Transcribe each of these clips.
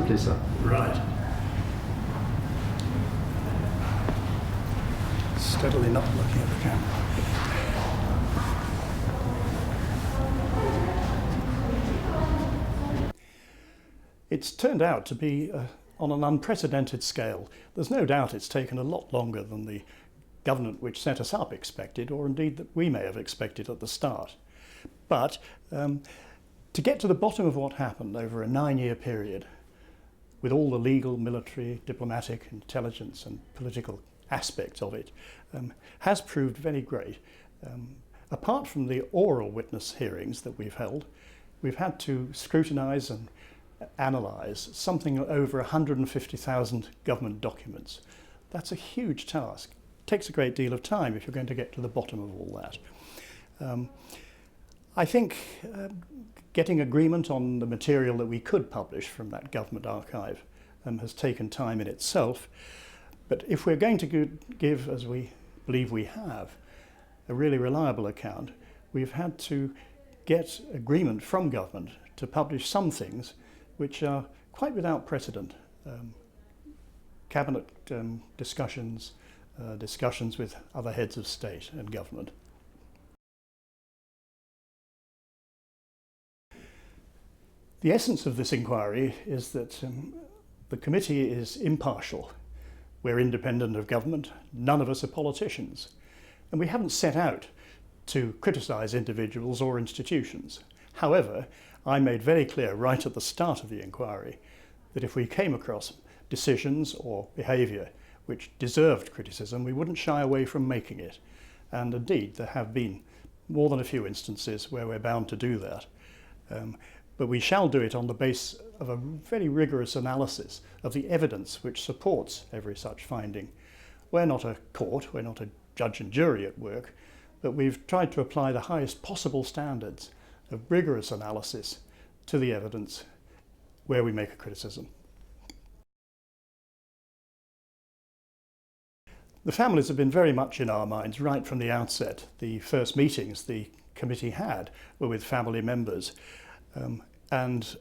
time, please, sir. Right. Steadily not looking at the camera. It's turned out to be on an unprecedented scale. There's no doubt it's taken a lot longer than the government which set us up expected, or indeed that we may have expected at the start. But to get to the bottom of what happened over a 9-year period, with all the legal, military, diplomatic, intelligence and political aspects of it, has proved very great. Apart from the oral witness hearings that we've held, we've had to scrutinise and analyse something over 150,000 government documents. That's a huge task. It takes a great deal of time if you're going to get to the bottom of all that. I think getting agreement on the material that we could publish from that government archive has taken time in itself. But if we're going to give, as we believe we have, a really reliable account, we've had to get agreement from government to publish some things which are quite without precedent. Cabinet discussions, discussions with other heads of state and government. The essence of this inquiry is that the committee is impartial. We're independent of government, none of us are politicians, and we haven't set out to criticise individuals or institutions. However, I made very clear right at the start of the inquiry that if we came across decisions or behaviour which deserved criticism, we wouldn't shy away from making it. And indeed, there have been more than a few instances where we're bound to do that. But we shall do it on the basis of a very rigorous analysis of the evidence which supports every such finding. We're not a court, we're not a judge and jury at work, but we've tried to apply the highest possible standards of rigorous analysis to the evidence where we make a criticism. The families have been very much in our minds right from the outset. The first meetings the committee had were with family members. And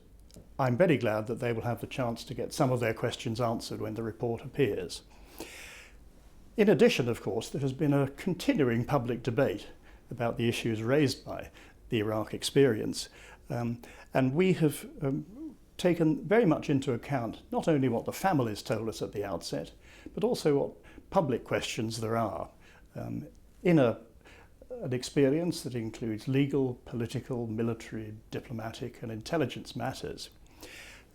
I'm very glad that they will have the chance to get some of their questions answered when the report appears. In addition, of course, there has been a continuing public debate about the issues raised by the Iraq experience. And we have taken very much into account not only what the families told us at the outset, but also what public questions there are in an experience that includes legal, political, military, diplomatic and intelligence matters.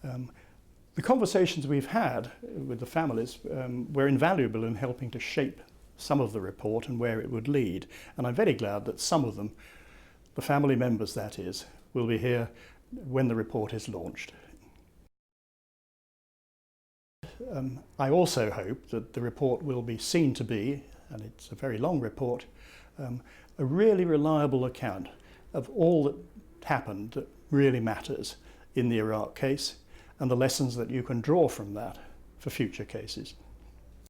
The conversations we've had with the families were invaluable in helping to shape some of the report and where it would lead. And I'm very glad that some of them, the family members that is, will be here when the report is launched. I also hope that the report will be seen to be, and it's a very long report, a really reliable account of all that happened that really matters in the Iraq case and the lessons that you can draw from that for future cases.